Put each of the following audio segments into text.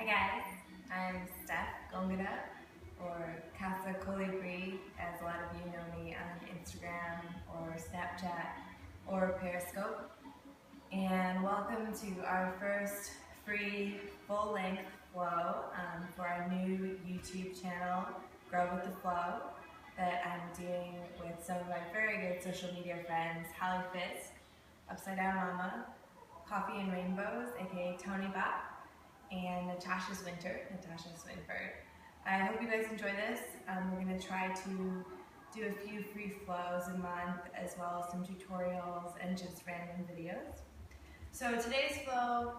guys, I'm Steph, Gongora, or Casa Colibri, as a lot of you know me on Instagram or Snapchat or Periscope. And welcome to our first free full-length flow for our new YouTube channel, Grow with the Flow, that I'm doing with some of my very good social media friends, Hallie Fisk, Upside Down Mama, Coffee and Rainbows, aka Tony Bop, and Natasha Swinford. I hope you guys enjoy this. We're going to try to do a few free flows a month, as well as some tutorials and just random videos. So today's flow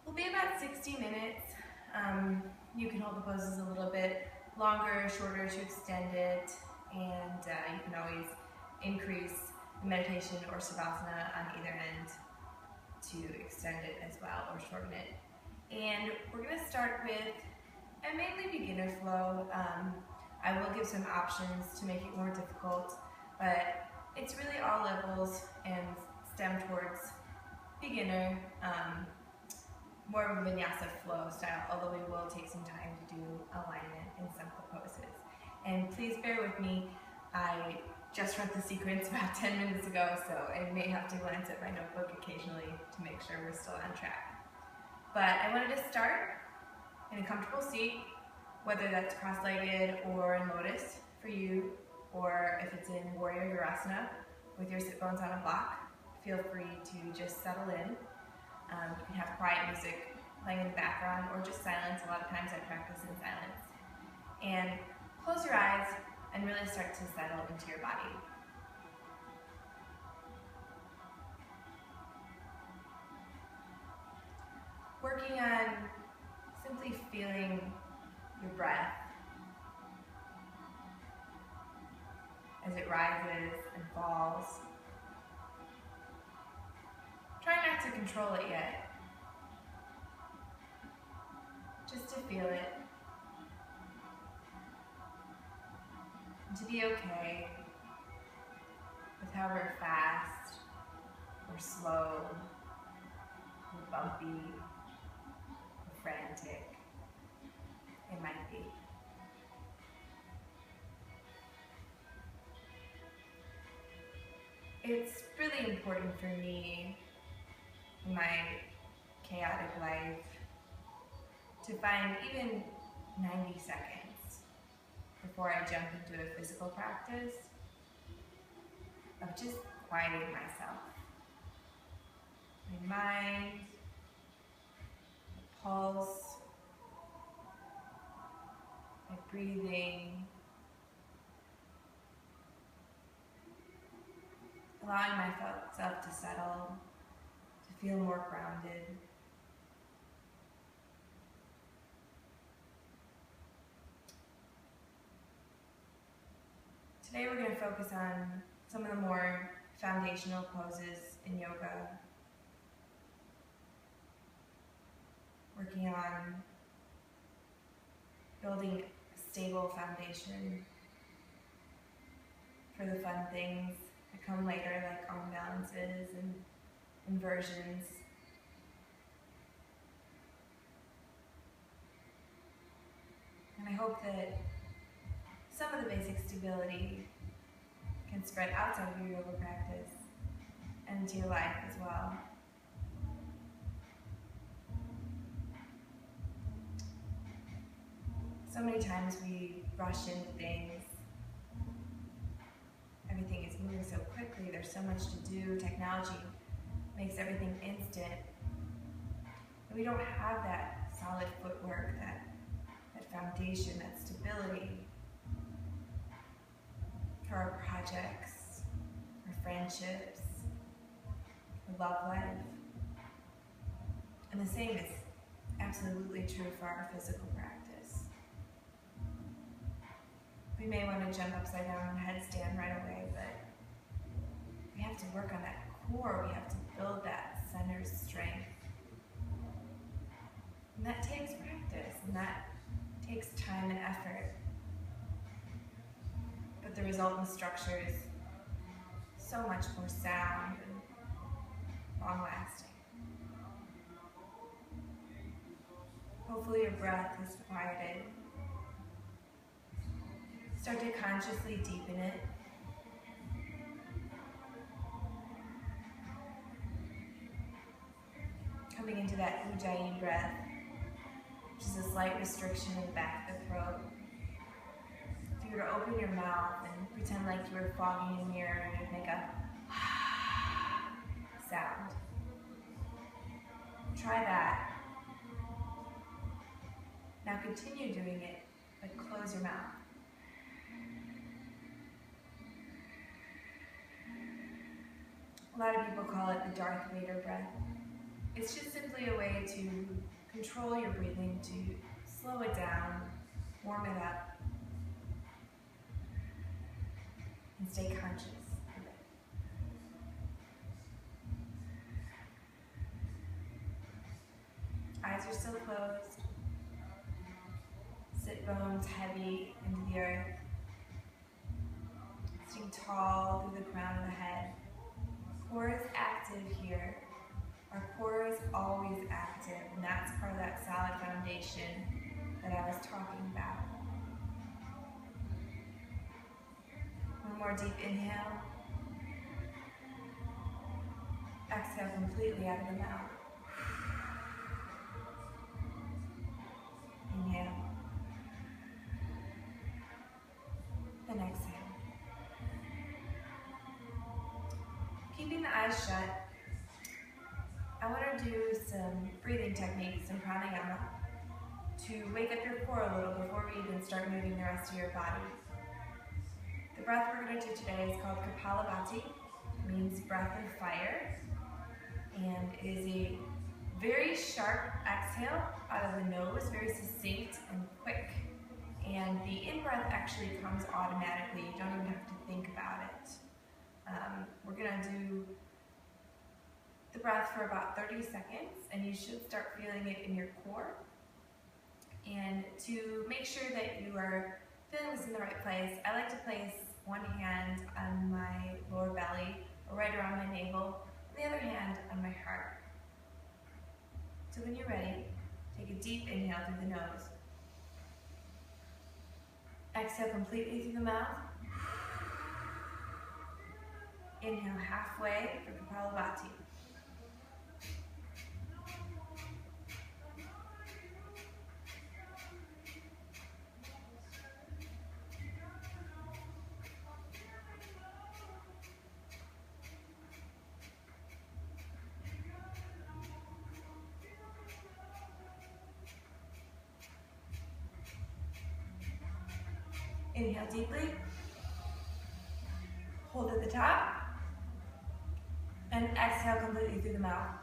will be about 60 minutes. You can hold the poses a little bit longer, shorter to extend it, and you can always increase the meditation or Savasana on either end to extend it as well or shorten it. And we're going to start with a mainly beginner flow. I will give some options to make it more difficult, but it's really all levels and stem towards beginner, more of a vinyasa flow style, although we will take some time to do alignment in some of the poses. And please bear with me, I just read the sequence about 10 minutes ago, so I may have to glance at my notebook occasionally to make sure we're still on track. But I wanted to start in a comfortable seat, whether that's cross-legged or in lotus for you, or if it's in warrior urasana with your sit bones on a block, feel free to just settle in. You can have quiet music playing in the background or just silence. A lot of times I practice in silence. And close your eyes and really start to settle into your body. Working on simply feeling your breath as it rises and falls. Try not to control it yet, just to feel it, and to be okay with however fast or slow or bumpy or frantic it might be. It's really important for me in my chaotic life to find even 90 seconds before I jump into a physical practice of just quieting myself. My mind, my pulse, my breathing, allowing myself to settle, to feel more grounded. Today we're going to focus on some of the more foundational poses in yoga, working on building a stable foundation for the fun things that come later, like arm balances and inversions. And I hope that some of the basic stability can spread outside of your yoga practice and into your life as well. So many times we rush into things. Everything is moving so quickly, there's so much to do. Technology makes everything instant. And we don't have that solid footwork, that foundation, that stability for our projects, our friendships, our love life. And the same is absolutely true for our physical practice. We may want to jump upside down in headstand right away, but we have to work on that core. We have to build that center strength. And that takes practice, and that takes time and effort. But the resultant structure is so much more sound and long-lasting. hopefully your breath is quieted. Start to consciously deepen it. Coming into that Ujjayi breath, which is a slight restriction in the back of the throat. If you were to open your mouth and pretend like you were fogging a mirror, you'd make a sound. Try that. Now continue doing it, but close your mouth. A lot of people call it the Darth Vader breath. It's just simply a way to control your breathing, to slow it down, warm it up, and stay conscious of it. Eyes are still closed. Sit bones heavy into the earth. Sitting tall through the crown of the head. Core is active here. Our core is always active, and that's part of that solid foundation that I was talking about. One more deep inhale. Exhale completely out of the mouth. Inhale. And exhale. Keeping the eyes shut, I want to do some breathing techniques in Pranayama to wake up your core a little before we even start moving the rest of your body. The breath we're going to do today is called Kapalabhati. It means breath of fire. And it is a very sharp exhale out of the nose, very succinct and quick. And the in-breath actually comes automatically. You don't even have to think about it. We're going to do the breath for about 30 seconds, and you should start feeling it in your core. And to make sure that you are feeling this in the right place, I like to place one hand on my lower belly, or right around my navel, and the other hand on my heart. So when you're ready, take a deep inhale through the nose. Exhale completely through the mouth. Inhale halfway for Kapalabhati. Inhale deeply. Hold at the top. And exhale completely through the mouth.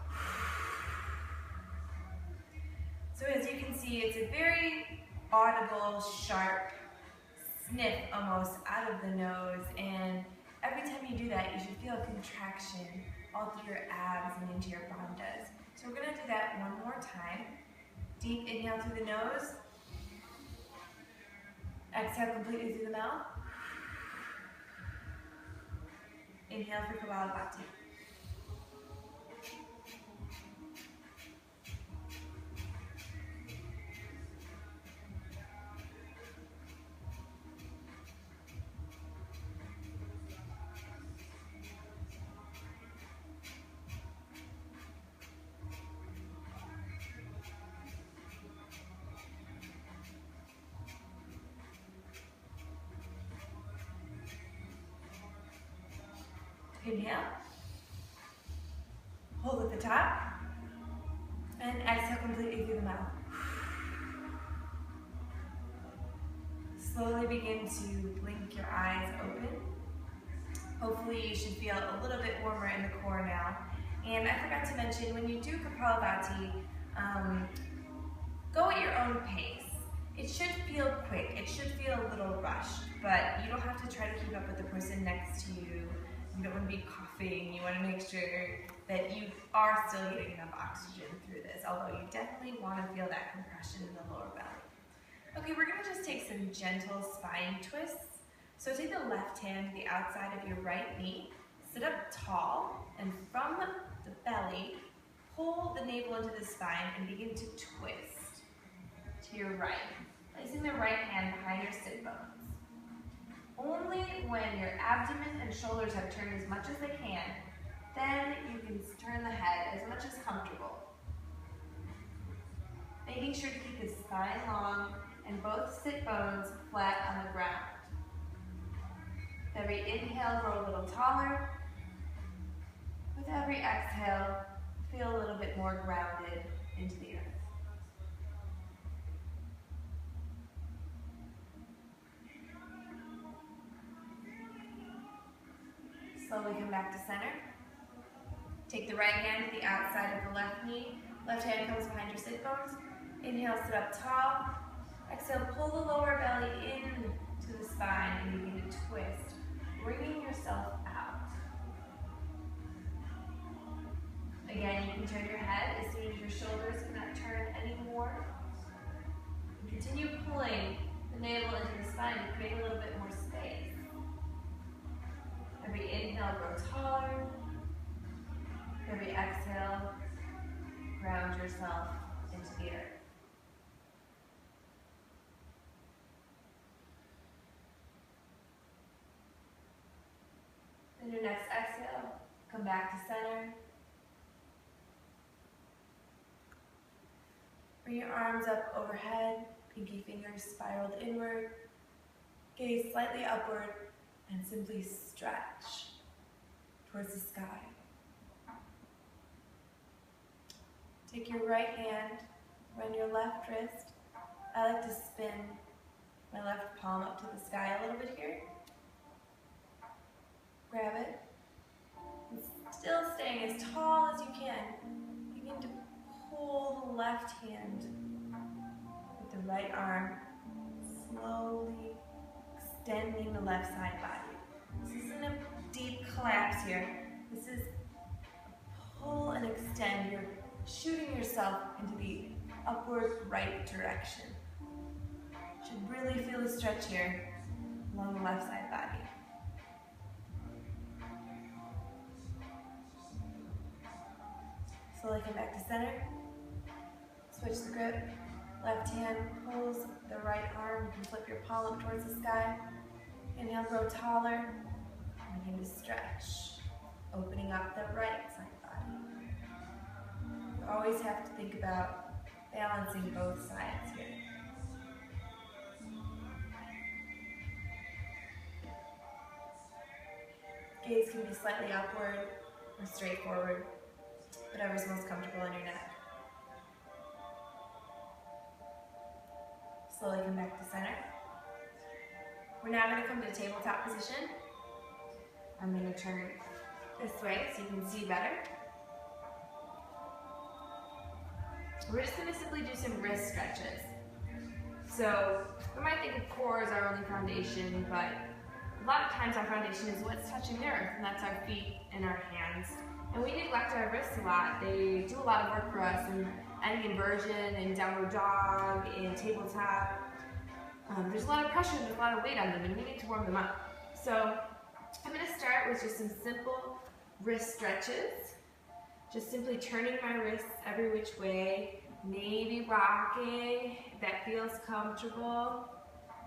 So as you can see, it's a very audible, sharp sniff almost out of the nose. And every time you do that, you should feel a contraction all through your abs and into your bandhas. So we're going to do that one more time. Deep inhale through the nose. Exhale completely through the mouth. Inhale for Kapalabhati. Inhale, hold at the top, and exhale completely through the mouth. Slowly begin to blink your eyes open. Hopefully you should feel a little bit warmer in the core now. And I forgot to mention, when you do Kapalabhati, go at your own pace. It should feel quick, it should feel a little rushed, but you don't have to try to keep up with the person next to you. You don't want to be coughing. You want to make sure that you are still getting enough oxygen through this, although you definitely want to feel that compression in the lower belly. Okay, we're going to just take some gentle spine twists. So take the left hand to the outside of your right knee, sit up tall, and from the belly, pull the navel into the spine and begin to twist. to your right, placing the right hand behind your sit bones. Only when your abdomen and shoulders have turned as much as they can, then you can turn the head as much as comfortable. Making sure to keep the spine long and both sit bones flat on the ground. With every inhale, grow a little taller. With every exhale, feel a little bit more grounded into the earth. Slowly come back to center. Take the right hand to the outside of the left knee. Left hand comes behind your sit bones. Inhale, sit up tall. Exhale, pull the lower belly in to the spine and begin to twist, bringing yourself out. Again, you can turn your head as soon as your shoulders cannot turn anymore. And continue pulling the navel into the spine to create a little bit more space. Every inhale, grow taller. Every exhale, ground yourself into the earth. Then your next exhale, come back to center. Bring your arms up overhead, pinky fingers spiraled inward, gaze slightly upward, and simply stretch towards the sky. Take your right hand, run your left wrist. I like to spin my left palm up to the sky a little bit here. Grab it. And still staying as tall as you can. Begin to pull the left hand with the right arm, slowly extending the left side body. This isn't a deep collapse here. This is pull and extend. You're shooting yourself into the upward right direction. Should really feel the stretch here along the left side body. Slowly come back to center. Switch the grip. Left hand pulls the right arm. You can flip your palm up towards the sky. Inhale, grow taller. And begin to stretch, opening up the right side body. You always have to think about balancing both sides here. Gaze can be slightly upward or straight forward, whatever's most comfortable in your neck. Slowly come back to center. We're now going to come to tabletop position. I'm going to turn this way so you can see better. We're just going to simply do some wrist stretches. So we might think of core as our only foundation, but a lot of times our foundation is what's touching the earth, and that's our feet and our hands. And we neglect our wrists a lot. They do a lot of work for us in any inversion, in downward dog, in tabletop. There's a lot of pressure, there's a lot of weight on them, and we need to warm them up. So I'm going to start with just some simple wrist stretches. Just simply turning my wrists every which way, maybe rocking if that feels comfortable,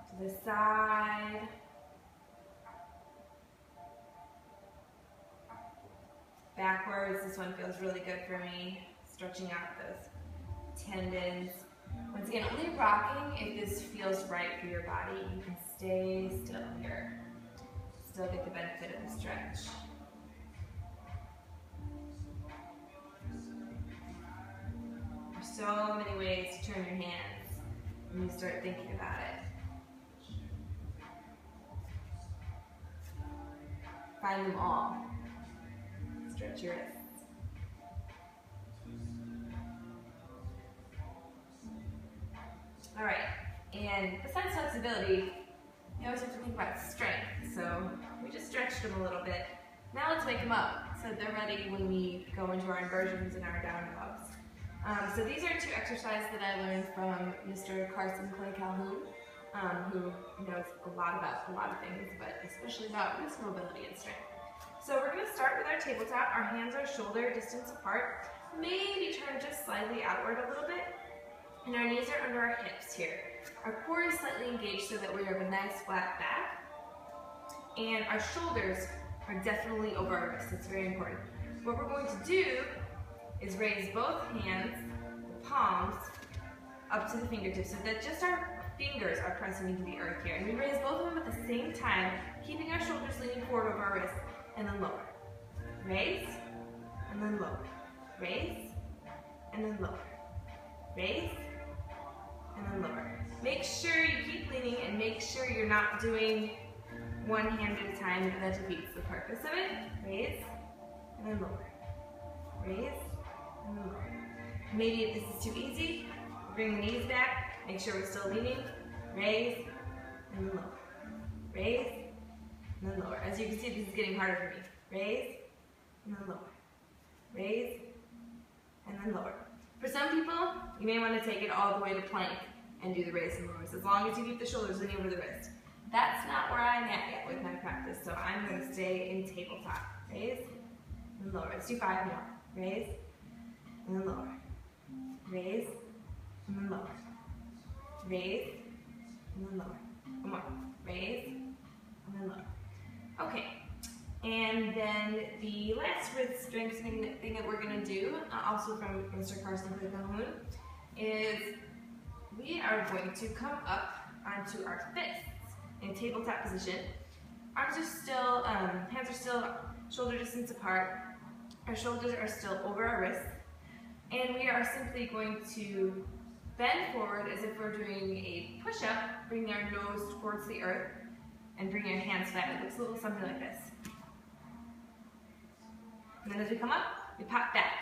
to the side. Backwards, this one feels really good for me, stretching out those tendons. Once again, only rocking if this feels right for your body. You can stay still here, still get the benefit of the stretch. There's so many ways to turn your hands when you start thinking about it. Find them all. Stretch your wrists. All right, and besides flexibility, you always have to think about strength. So we just stretched them a little bit. Now let's wake them up so they're ready when we go into our inversions and our down dogs. So these are two exercises that I learned from Mr. Carson Clay Calhoun, who knows a lot about a lot of things, but especially about wrist mobility and strength. So we're going to start with our tabletop. Our hands are shoulder distance apart. Maybe turn just slightly outward a little bit. And our knees are under our hips here. Our core is slightly engaged so that we have a nice flat back. And our shoulders are definitely over our wrists. It's very important. What we're going to do is raise both hands, the palms, up to the fingertips so that just our fingers are pressing into the earth here. And we raise both of them at the same time, keeping our shoulders leaning forward over our wrists, and then lower. Raise, and then lower. Raise, and then lower. Raise, and then lower. Make sure you keep leaning and make sure you're not doing one hand at a time. That defeats the purpose of it. Raise, and then lower. Raise, and then lower. Maybe if this is too easy, bring the knees back. Make sure we're still leaning. Raise, and then lower. Raise, and then lower. As you can see, this is getting harder for me. Raise, and then lower. Raise, and then lower. For some people, you may want to take it all the way to plank and do the raise and lowers, as long as you keep the shoulders leaning over the wrist. That's not where I'm at yet with my practice, so I'm going to stay in tabletop. Raise, and lower. Let's do 5 more. Raise, and then lower. Raise, and then lower. Raise, and then lower. One more. Raise, and then lower. Okay. And then the last wrist strengthening thing that we're going to do, also from Mr. Carson Calhoun, is we are going to come up onto our fists in tabletop position. Arms are still, hands are still shoulder distance apart. Our shoulders are still over our wrists. And we are simply going to bend forward as if we're doing a push-up, bringing our nose towards the earth, and bringing our hands flat. It looks a little something like this. And then as we come up, we pop back.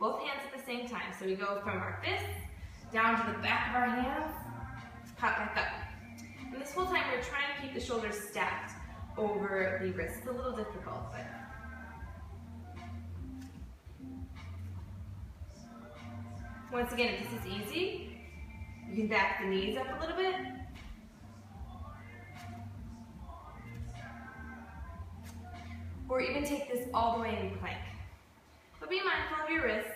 Both hands at the same time. So we go from our fists down to the back of our hands, pop back up. And this whole time we're trying to keep the shoulders stacked over the wrists. It's a little difficult, but once again, if this is easy, you can back the knees up a little bit. Or even take this all the way into plank. But be mindful of your wrists,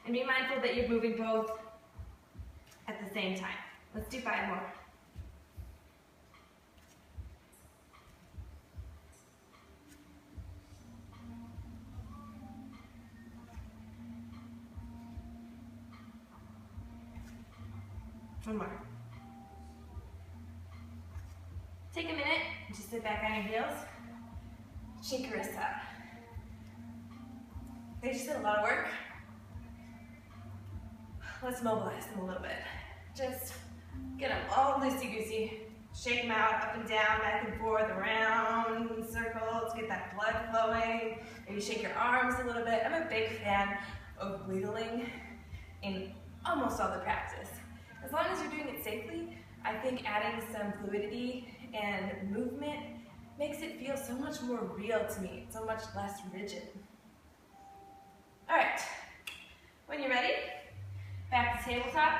and be mindful that you're moving both at the same time. Let's do 5 more. One more. Take a minute, just sit back on your heels. Shake your wrists out. They just did a lot of work. Let's mobilize them a little bit. Just get them all loosey-goosey. Shake them out, up and down, back and forth, around in circles. Get that blood flowing. Maybe shake your arms a little bit. I'm a big fan of wiggling in almost all the practice. As long as you're doing it safely, I think adding some fluidity and movement makes it feel so much more real to me, so much less rigid. All right, when you're ready, back to tabletop,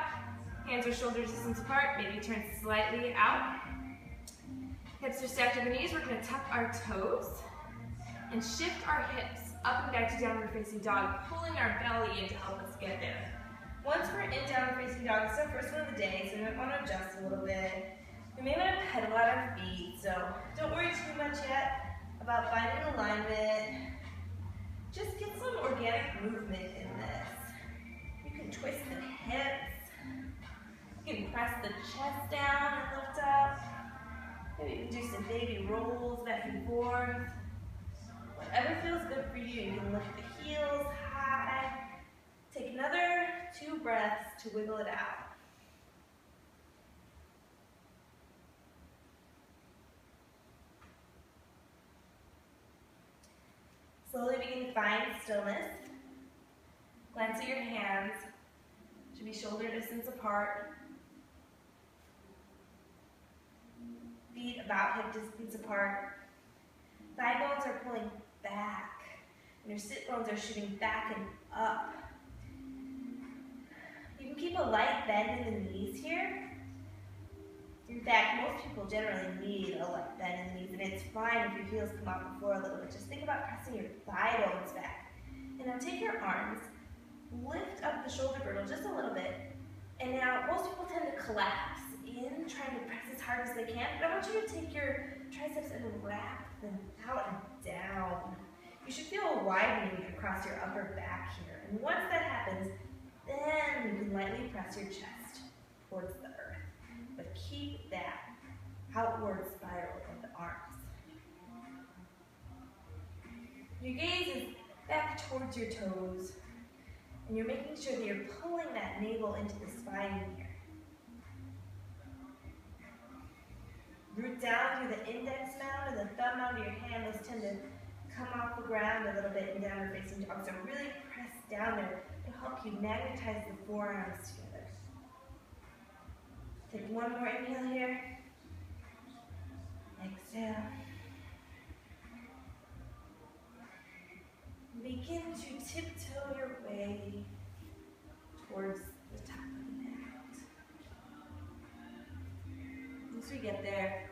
hands or shoulder distance apart, maybe turn slightly out. Hips are stacked over knees, we're gonna tuck our toes and shift our hips up and back to downward facing dog, pulling our belly in to help us get there. Once we're in downward facing dog, it's our first one of the day, so we might want to adjust a little bit. We may want to pedal out our feet, so don't worry too much yet about finding alignment. Just get some organic movement in this. You can twist the hips. You can press the chest down and lift up. Maybe you can do some baby rolls back and forth. Whatever feels good for you. You can lift the heels high. Take another 2 breaths to wiggle it out. Slowly begin to find stillness. Glance at your hands. Should be shoulder distance apart. Feet about hip distance apart. Thigh bones are pulling back. And your sit bones are shooting back and up. You can keep a light bend in the knees here. In fact, most people generally need a light bend in the knees, and it's fine if your heels come off the floor a little bit. Just think about pressing your thigh bones back. And now take your arms, lift up the shoulder girdle just a little bit, and now most people tend to collapse in, trying to press as hard as they can, but I want you to take your triceps and wrap them out and down. You should feel a widening across your upper back here. And once that happens, then you can lightly press your chest towards the earth. But keep that outward spiral of the arms. Your gaze is back towards your toes, and you're making sure that you're pulling that navel into the spine here. Root down through the index mound and the thumb onto your hand. Those tend to come off the ground a little bit in downward facing dog. So really press down there to help you magnetize the forearms together. Take one more inhale here. Exhale. Begin to tiptoe your way towards the top of the mat. Once we get there,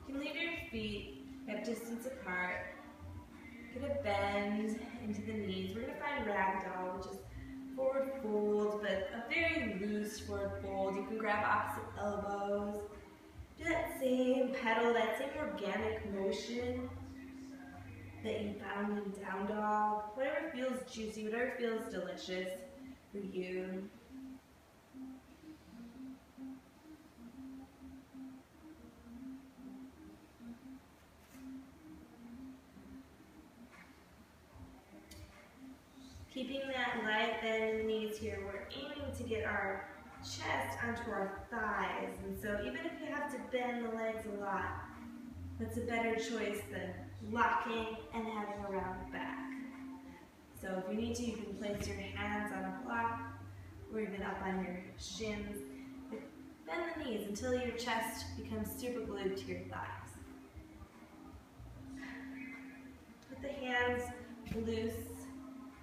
you can leave your feet at distance apart. Get a bend into the knees. We're going to find ragdoll, which is forward fold, but a very loose forward fold. You can grab opposite elbows. Do that same pedal, that same organic motion that you found in down dog. Whatever feels juicy, whatever feels delicious for you. Keeping that light bend in the knees here, we're aiming to get our chest onto our thighs. And so even if you have to bend the legs a lot, that's a better choice than locking and having a round back. So if you need to, you can place your hands on a block or even up on your shins. But bend the knees until your chest becomes super glued to your thighs. Put the hands loose.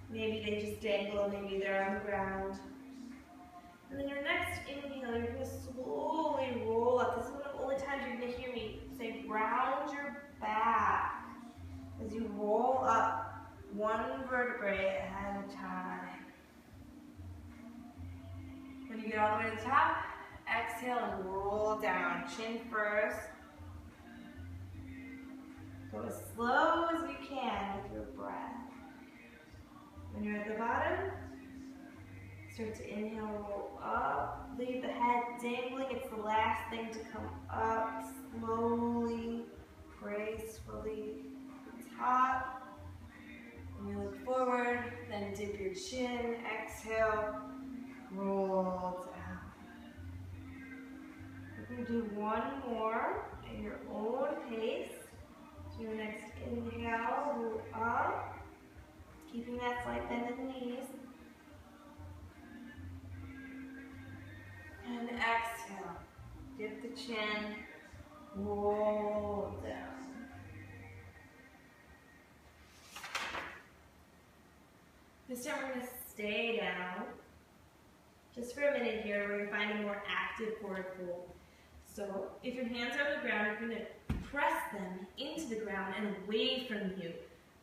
Maybe they just dangle, maybe they're on the ground. And then your next inhale, you're going to slowly roll up. This is one of the only times you're going to hear me say round your back as you roll up one vertebrae at a time. When you get all the way to the top, exhale and roll down. Chin first. Go as slow as you can with your breath. When you're at the bottom, start to inhale, roll up. Leave the head dangling. It's the last thing to come up. Slowly, gracefully to the top. And you look forward, then dip your chin. Exhale, roll down. We're going to do one more at your own pace. So your next inhale, roll up. Keeping that slight bend in the knees. And exhale. Dip the chin. Roll down. This time we're going to stay down. Just for a minute here, we're going to find a more active forward fold. So if your hands are on the ground, you're going to press them into the ground and away from you.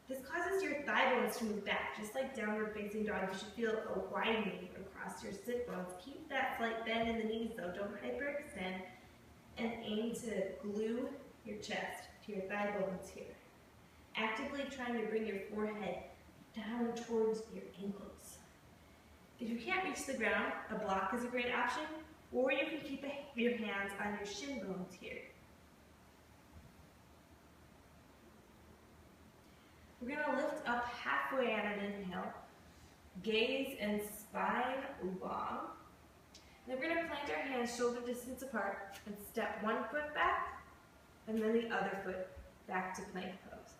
This causes your thigh bones to move back, just like downward facing dog. You should feel a widening across your sit bones. Keep that slight bend in the knees though, don't hyperextend, and aim to glue your chest to your thigh bones here. Actively trying to bring your forehead down towards your ankles. If you can't reach the ground, a block is a great option, or you can keep your hands on your shin bones here. We're going to lift up halfway on an inhale, gaze and spine long. Then we're going to plant our hands shoulder distance apart and step one foot back and then the other foot back to plank pose.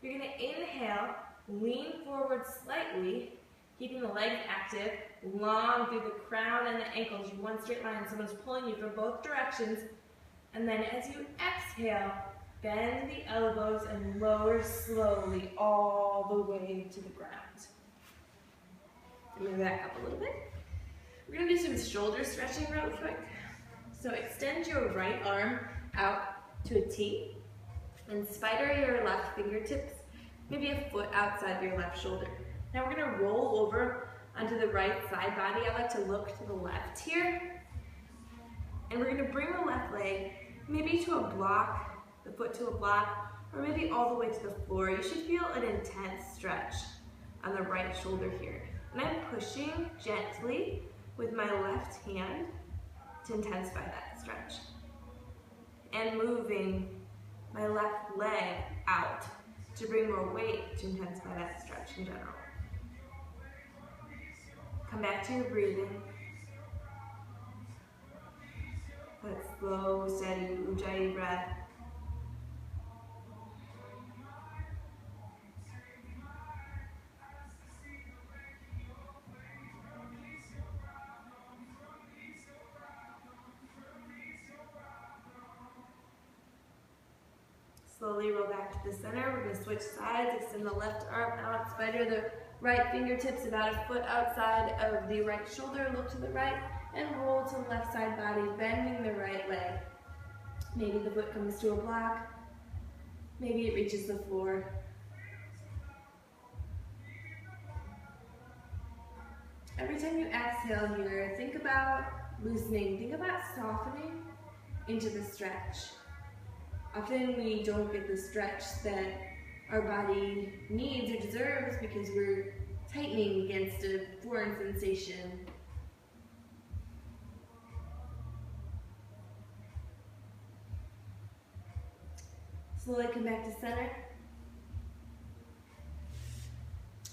You're going to inhale, lean forward slightly, keeping the legs active, long through the crown and the ankles. You one straight line, someone's pulling you from both directions. And then as you exhale, bend the elbows and lower slowly all the way to the ground. Move back up a little bit. We're going to do some shoulder stretching real quick. So extend your right arm out to a T and spider your left fingertips, maybe a foot outside your left shoulder. Now we're going to roll over onto the right side body. I like to look to the left here. And we're gonna bring the left leg maybe to a block, the foot to a block, or maybe all the way to the floor. You should feel an intense stretch on the right shoulder here. And I'm pushing gently with my left hand to intensify that stretch. And moving my left leg out to bring more weight to intensify that stretch in general. Come back to your breathing. That slow, steady Ujjayi breath. Slowly roll back to the center. We're going to switch sides, extend the left arm out, spider the right fingertips about a foot outside of the right shoulder, look to the right, and roll to the left side body, bending the right leg. Maybe the foot comes to a block, maybe it reaches the floor. Every time you exhale here, think about loosening, think about softening into the stretch. Often we don't get the stretch that our body needs or deserves because we're tightening against a foreign sensation. Slowly come back to center.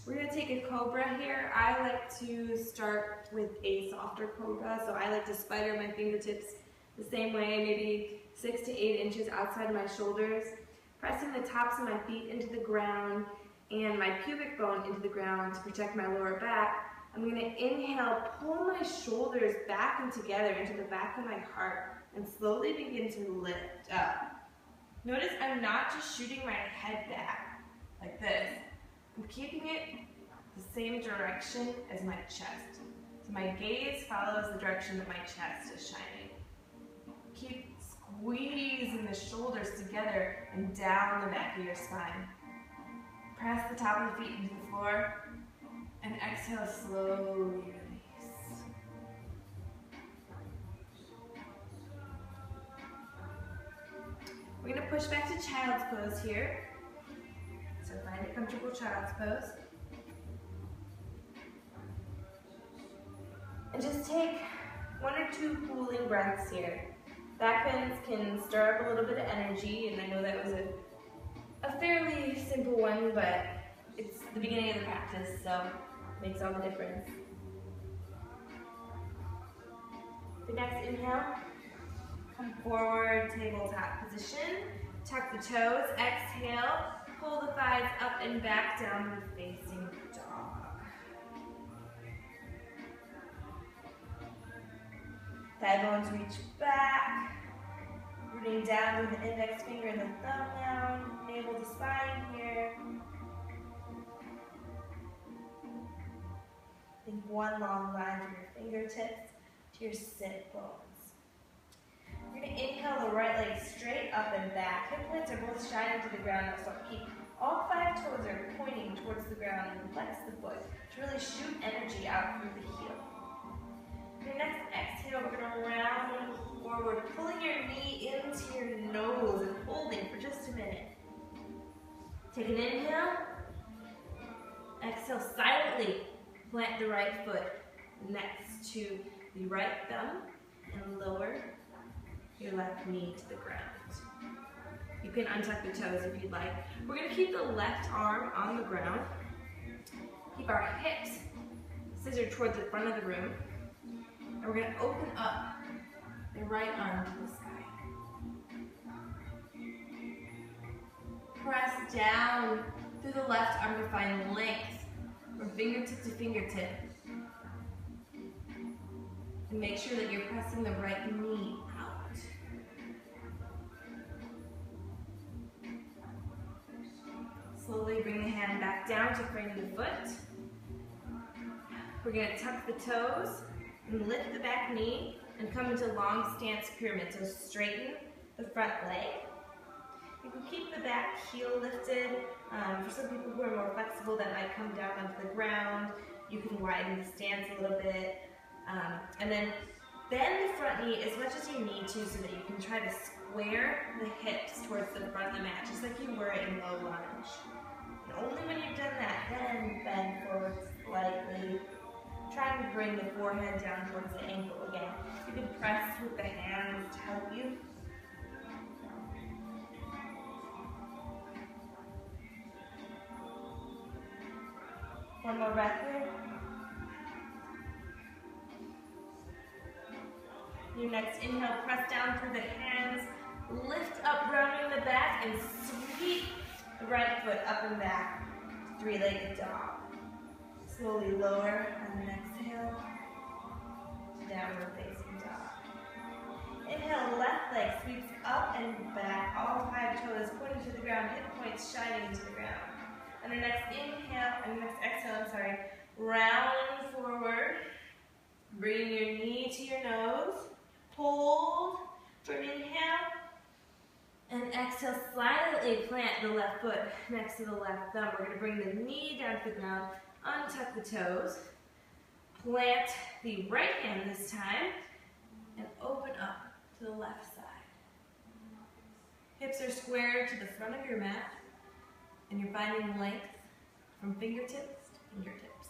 We're going to take a cobra here. I like to start with a softer cobra, so I like to spider my fingertips the same way, maybe 6 to 8 inches outside of my shoulders, pressing the tops of my feet into the ground and my pubic bone into the ground to protect my lower back. I'm going to inhale, pull my shoulders back and together into the back of my heart and slowly begin to lift up. Notice I'm not just shooting my head back like this. I'm keeping it the same direction as my chest. So my gaze follows the direction that my chest is shining. Keep squeezing the shoulders together and down the back of your spine. Press the top of the feet into the floor and exhale, slowly release. We're going to push back to child's pose here. So find a comfortable child's pose. And just take 1 or 2 cooling breaths here. Back bends can stir up a little bit of energy, and I know that was a fairly simple one, but it's the beginning of the practice, so it makes all the difference. The next inhale, come forward, tabletop position, tuck the toes, exhale, pull the thighs up and back, downward facing dog. Thigh bones reach back, rooting down with the index finger and the thumb down, navel to spine here. Think one long line from your fingertips to your sit bones. You're going to inhale the right leg straight up and back. Hip points are both shining to the ground, so keep all 5 toes are pointing towards the ground and flex the foot to really shoot energy out through the heel. Your next exhale, we're going to round forward, pulling your knee into your nose and holding for just a minute. Take an inhale. Exhale silently. Plant the right foot next to the right thumb and lower your left knee to the ground. You can untuck the toes if you'd like. We're going to keep the left arm on the ground. Keep our hips scissored towards the front of the room. And we're going to open up the right arm to the sky. Press down through the left arm to find length from fingertip to fingertip. And make sure that you're pressing the right knee out. Slowly bring the hand back down to frame the foot. We're going to tuck the toes and lift the back knee and come into long stance pyramid. So straighten the front leg. You can keep the back heel lifted. For some people who are more flexible, that might come down onto the ground. you can widen the stance a little bit. And then bend the front knee as much as you need to so that you can try to square the hips towards the front of the mat, just like you were in low lunge. And only when you've done that, then bend forward slightly. Try to bring the forehead down towards the ankle again. You can press with the hands to help you. One more breath here. Your next inhale, press down through the hands, lift up, rounding the back, and sweep the right foot up and back. Three-legged dog. Slowly lower on the exhale, downward facing dog. Inhale, left leg sweeps up and back, all 5 toes pointing to the ground, hip points shining into the ground. On the next exhale, round forward, bring your knee to your nose, hold for an inhale, and exhale, slightly plant the left foot next to the left thumb. We're going to bring the knee down to the ground, untuck the toes, plant the right hand this time, and open up to the left side. Hips are squared to the front of your mat, and you're finding length from fingertips to fingertips.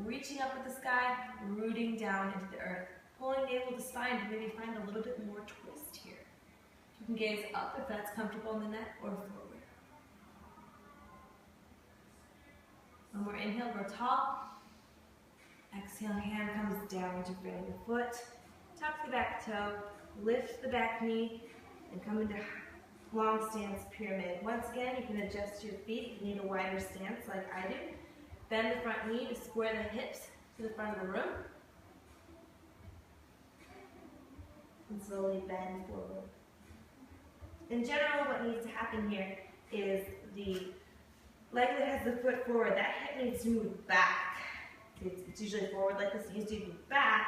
Reaching up at the sky, rooting down into the earth, pulling navel to spine to maybe find a little bit more twist here. You can gaze up if that's comfortable in the neck, or forward. One more inhale, grow tall. Exhale, hand comes down to bring the foot, tuck the back toe, lift the back knee, and come into long stance pyramid. Once again, you can adjust your feet if you need a wider stance like I do. Bend the front knee to square the hips to the front of the room. And slowly bend forward. In general, what needs to happen here is the leg that has the foot forward, that hip needs to move back. It's usually forward like this, it needs to move back,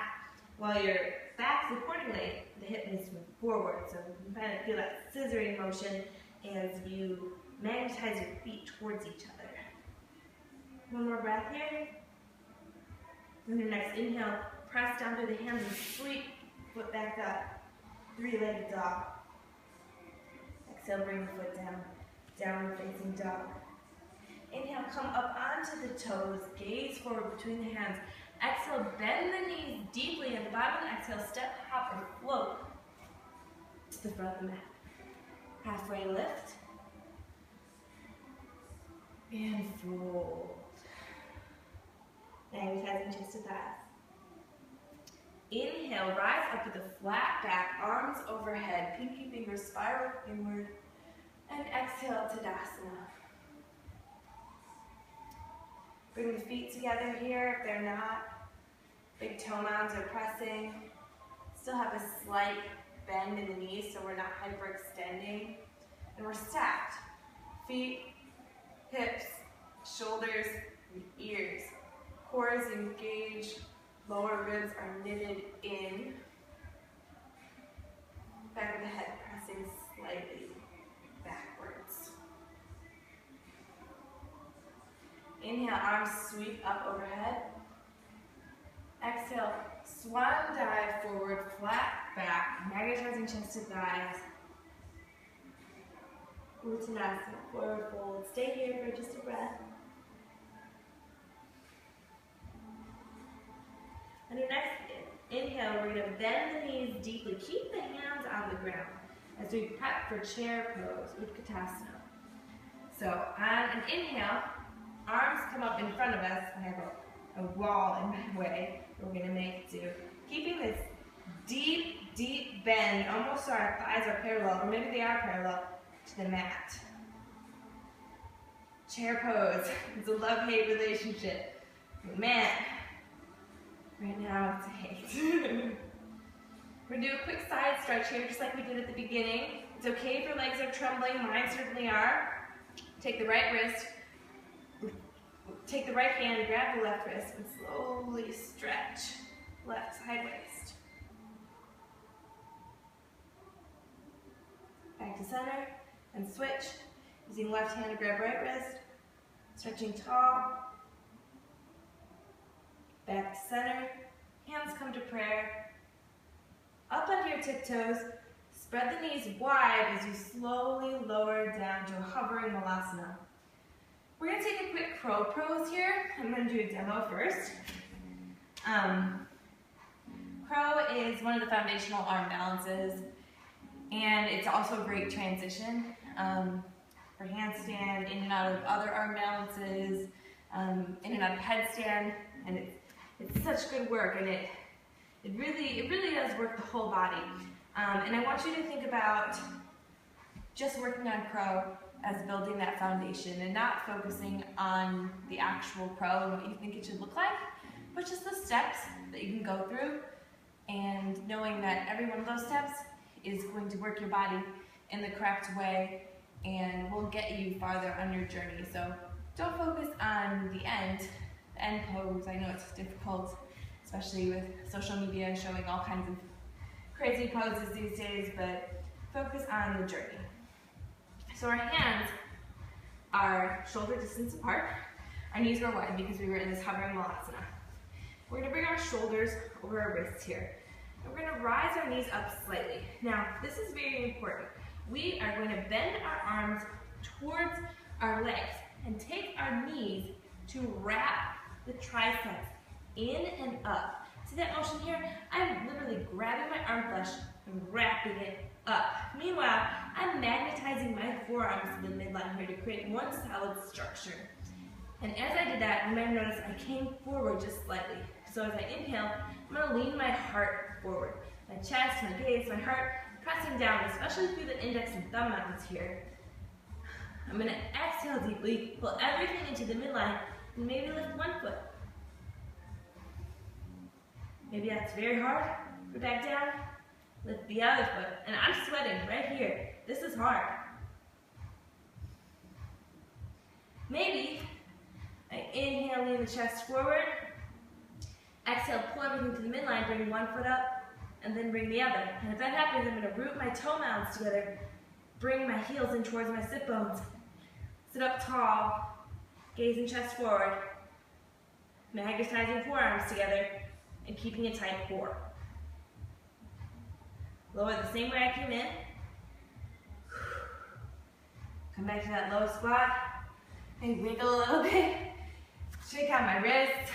while your back supporting leg, the hip needs to move forward. So you can kind of feel that scissoring motion as you magnetize your feet towards each other. One more breath here. And your next inhale, press down through the hands and sweep foot back up. Three-legged dog. Exhale, bring the foot down. Downward facing dog. Inhale, come up onto the toes. Gaze forward between the hands. Exhale, bend the knees deeply at the bottom. Exhale, step, hop, or float to the front of the mat. Halfway lift. And fold. Magnetizing chest to thighs. Inhale, rise up with a flat back, arms overhead, pinky fingers spiral inward, and exhale, Tadasana. Bring the feet together here if they're not. Big toe mounds are pressing. Still have a slight bend in the knees so we're not hyperextending. And we're stacked. Feet, hips, shoulders, and ears. Core is engaged. Lower ribs are knitted in. Back of the head pressing slightly backwards. Inhale, arms sweep up overhead. Exhale, swan dive forward, flat back, magnetizing chest to thighs. Uttanasana, forward fold. Stay here for just a breath. On your next inhale, we're going to bend the knees deeply. Keep the hands on the ground as we prep for chair pose, Utkatasana. So on an inhale, arms come up in front of us. I have a wall in my way. We're going to make do. Keeping this deep, deep bend, almost so our thighs are parallel, or maybe they are parallel to the mat. Chair pose. It's a love-hate relationship. Man, right now it's a hate. We're going to do a quick side stretch here, just like we did at the beginning. It's okay if your legs are trembling. Mine certainly are. Take the right wrist. Take the right hand, grab the left wrist, and slowly stretch left side waist. Back to center, and switch. Using left hand to grab right wrist. Stretching tall. Back to center, hands come to prayer. Up onto your tiptoes, spread the knees wide as you slowly lower down to a hovering malasana. We're going to take a quick crow pose here. I'm going to do a demo first. Crow is one of the foundational arm balances, and it's also a great transition for handstand, in and out of other arm balances, in and out of headstand, and it's such good work, and it really does work the whole body. And I want you to think about just working on crow as building that foundation and not focusing on the actual crow and what you think it should look like, but just the steps that you can go through, and knowing that every one of those steps is going to work your body in the correct way and will get you farther on your journey. So don't focus on the end pose. I know it's difficult, especially with social media showing all kinds of crazy poses these days, but focus on the journey. So our hands are shoulder distance apart. Our knees were wide because we were in this hovering malasana. We're going to bring our shoulders over our wrists here. And we're going to rise our knees up slightly. Now, this is very important. We are going to bend our arms towards our legs and take our knees to wrap the triceps in and up. See that motion here? I'm literally grabbing my arm flesh and wrapping it up. Meanwhile, I'm magnetizing my forearms to the midline here to create one solid structure. And as I did that, you might notice I came forward just slightly. So as I inhale, I'm going to lean my heart forward. My chest, my gaze, my heart pressing down, especially through the index and thumb mountains here. I'm going to exhale deeply, pull everything into the midline, and maybe lift one foot. Maybe that's very hard. Go back down, lift the other foot. And I'm sweating right here. This is hard. Maybe I inhale, lean the chest forward. Exhale, pull everything to the midline, bring one foot up, and then bring the other. And if that happens, I'm going to root my toe mounds together, bring my heels in towards my sit bones. Sit up tall, gaze and chest forward, magnetizing forearms together, and keeping a tight core. Lower the same way I came in. Come back to that low squat, and wiggle a little bit. Shake out my wrists.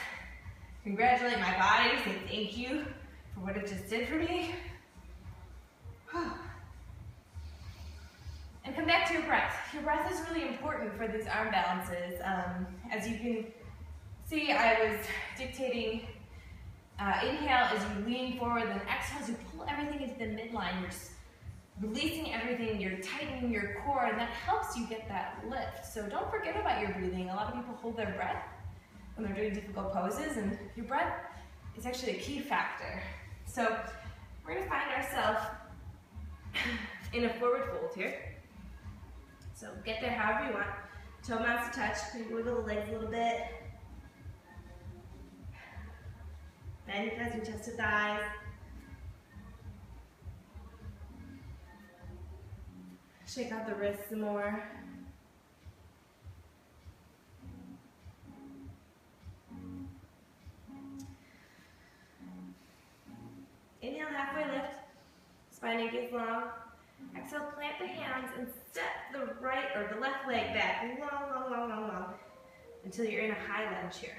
Congratulate my body, say thank you for what it just did for me. And come back to your breath. Your breath is really important for these arm balances. As you can see, I was dictating inhale as you lean forward, then exhale as you pull everything into the midline. You're releasing everything, you're tightening your core, and that helps you get that lift. So don't forget about your breathing. A lot of people hold their breath when they're doing difficult poses, and your breath is actually a key factor. So we're going to find ourselves in a forward fold here. So get there however you want. Toe mounts to touch. Maybe wiggle the legs a little bit. Magnetizing chest to thighs. Shake out the wrists some more. Inhale, halfway lift. Spine engages long. Exhale, plant the hands and step the right or the left leg back long, until you're in a high lunge here.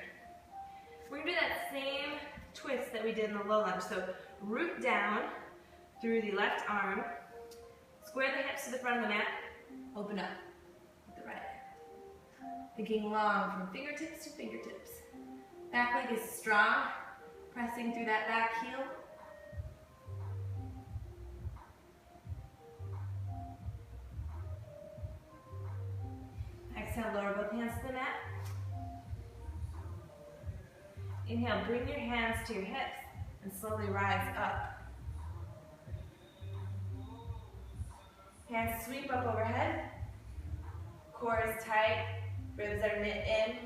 We're going to do that same twist that we did in the low lunge. So root down through the left arm, square the hips to the front of the mat, open up with the right. Thinking long from fingertips to fingertips. Back leg is strong, pressing through that back heel. Exhale, lower both hands to the mat. Inhale, bring your hands to your hips and slowly rise up. Hands sweep up overhead. Core is tight, ribs are knit in.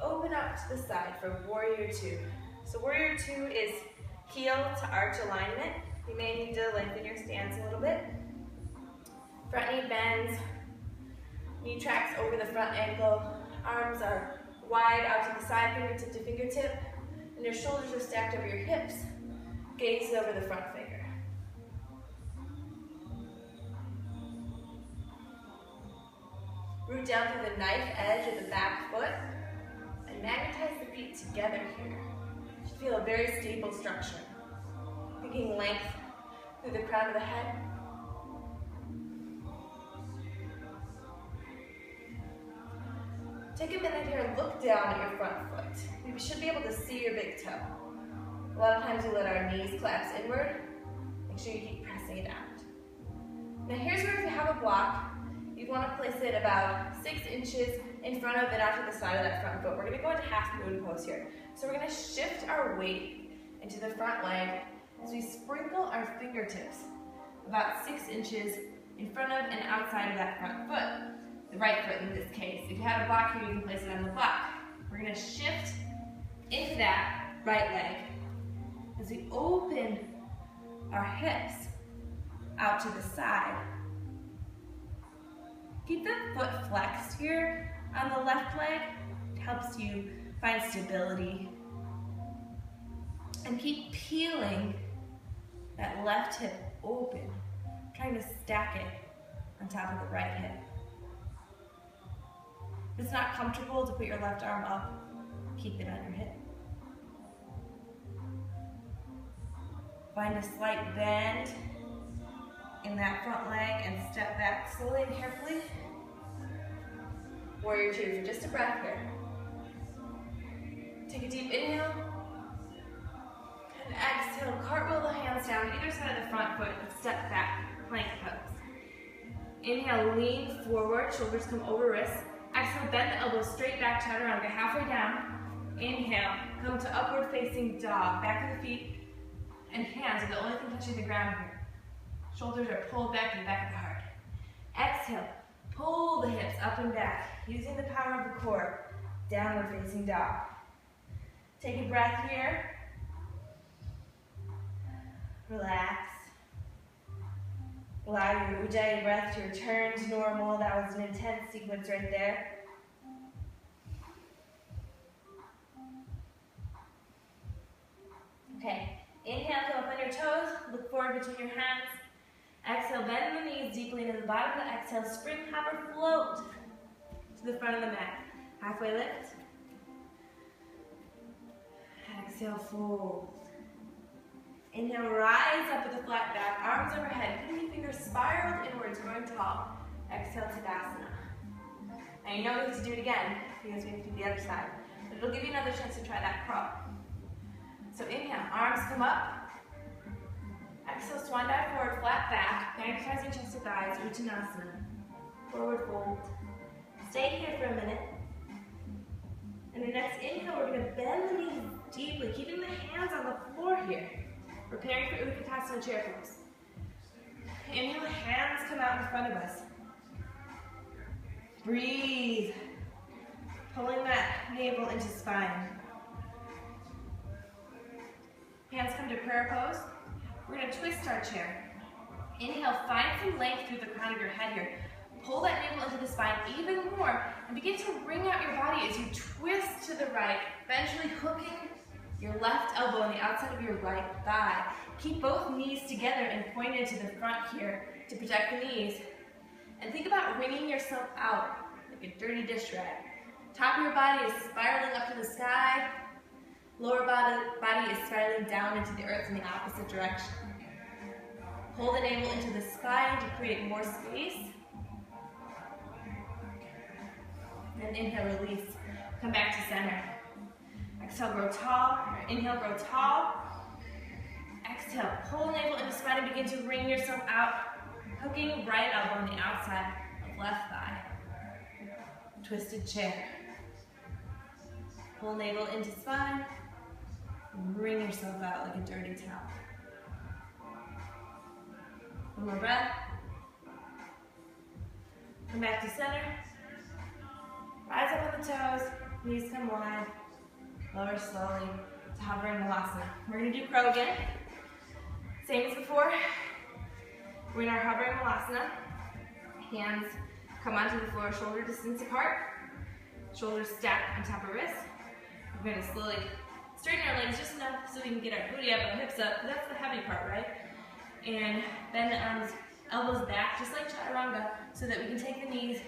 Open up to the side for Warrior Two. So Warrior Two is heel to arch alignment. You may need to lengthen your stance a little bit. Front knee bends. Knee tracks over the front ankle. Arms are wide out to the side, fingertip to fingertip, and your shoulders are stacked over your hips. Gaze over the front finger. Root down through the knife edge of the back foot and magnetize the feet together here. You should feel a very stable structure. Thinking length through the crown of the head. Take a minute here and look down at your front foot. You should be able to see your big toe. A lot of times we let our knees collapse inward. Make sure you keep pressing it out. Now here's where if you have a block, you want to place it about 6 inches in front of and out to the side of that front foot. We're going to go into half moon pose here. So we're going to shift our weight into the front leg as we sprinkle our fingertips about 6 inches in front of and outside of that front foot. The right foot in this case. If you have a block here, you can place it on the block. We're going to shift into that right leg as we open our hips out to the side. Keep the foot flexed here on the left leg. It helps you find stability. And keep peeling that left hip open, trying to stack it on top of the right hip. If it's not comfortable to put your left arm up, keep it on your hip. Find a slight bend in that front leg and step back slowly and carefully. Warrior two for just a breath here. Take a deep inhale. And exhale, cartwheel the hands down either side of the front foot and step back, plank pose. Inhale, lean forward, shoulders come over wrists. Exhale, bend the elbows straight back, chaturanga, halfway down. Inhale, come to upward facing dog, back of the feet and hands are the only thing touching the ground here. Shoulders are pulled back to the back of the heart. Exhale, pull the hips up and back, using the power of the core, downward facing dog. Take a breath here. Relax. Allow your Ujjayi breath to return to normal. That was an intense sequence right there. Okay, inhale, come up on your toes, look forward between your hands. Exhale, bend the knees deeply into the bottom of the exhale, spring hop or float to the front of the mat. Halfway lift. Exhale, fold. Inhale, rise up with a flat back, arms overhead, pinky fingers spiraled inwards, growing tall. Exhale, Tadasana. Now you know we have to do it again because we have to do the other side, but it'll give you another chance to try that crawl. So inhale, arms come up. Exhale, swan dive forward, flat back, magnetizing chest to thighs, Uttanasana. Forward fold. Stay here for a minute. And the next inhale, we're going to bend the knees deeply, keeping the hands on the floor here. Preparing for Utkatasana chair pose. Inhale, hands come out in front of us. Breathe. Pulling that navel into spine. Hands come to prayer pose. We're going to twist our chair. Inhale, find some length through the crown of your head here. Pull that navel into the spine even more and begin to wring out your body as you twist to the right, eventually hooking your left elbow on the outside of your right thigh. Keep both knees together and pointed to the front here to protect the knees. And think about wringing yourself out like a dirty dish rag. Top of your body is spiraling up to the sky. Lower body is spiraling down into the earth in the opposite direction. Pull the navel into the spine to create more space. And inhale, release. Come back to center. Exhale, grow tall. Inhale, grow tall. Exhale, pull navel into spine and begin to wring yourself out, hooking right elbow on the outside of left thigh. Twisted chair. Pull navel into spine, and wring yourself out like a dirty towel. One more breath. Come back to center. Rise up on the toes, knees come wide. Lower slowly to hovering Malasana. We're going to do crow again. Same as before. We're in our hovering Malasana. Hands come onto the floor, shoulder distance apart. Shoulders stacked on top of wrists. We're going to slowly straighten our legs just enough so we can get our booty up, our hips up. That's the heavy part, right? And bend the arms, elbows back, just like chaturanga, so that we can take the knees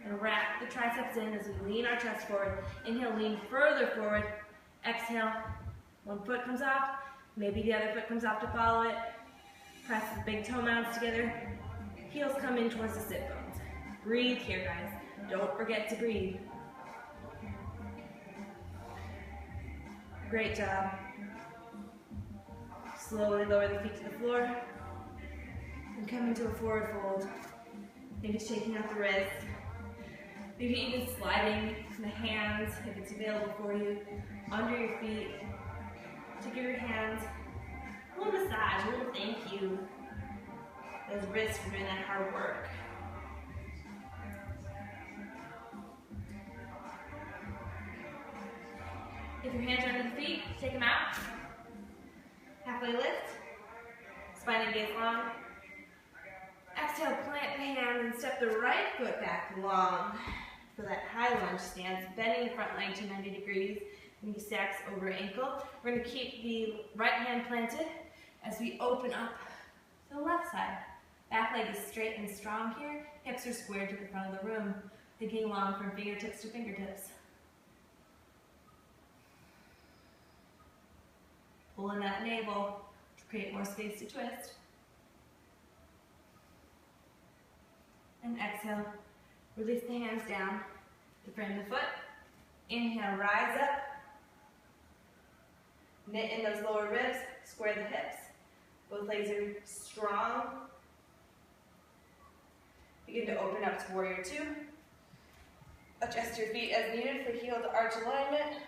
and wrap the triceps in as we lean our chest forward. Inhale, lean further forward. Exhale, one foot comes off, maybe the other foot comes off to follow it. Press the big toe mounts together. Heels come in towards the sit bones. Breathe here, guys. Don't forget to breathe. Great job. Slowly lower the feet to the floor and come into a forward fold. Maybe shaking out the wrists. Maybe even sliding the hands, if it's available for you, under your feet to give your hands a little massage, a little thank you. Those wrists for doing that hard work. If your hands are under the feet, take them out. Halfway lift. Spine and gaze long. Exhale, plant the hand and step the right foot back long for that high lunge stance, bending the front leg to 90 degrees. Knee stacks over ankle. We're going to keep the right hand planted as we open up to the left side. Back leg is straight and strong here. Hips are squared to the front of the room. Thinking long from fingertips to fingertips. Pull in that navel to create more space to twist. And exhale. Release the hands down to frame the foot. Inhale, rise up. Knit in those lower ribs, square the hips. Both legs are strong. Begin to open up to warrior two. Adjust your feet as needed for heel to arch alignment.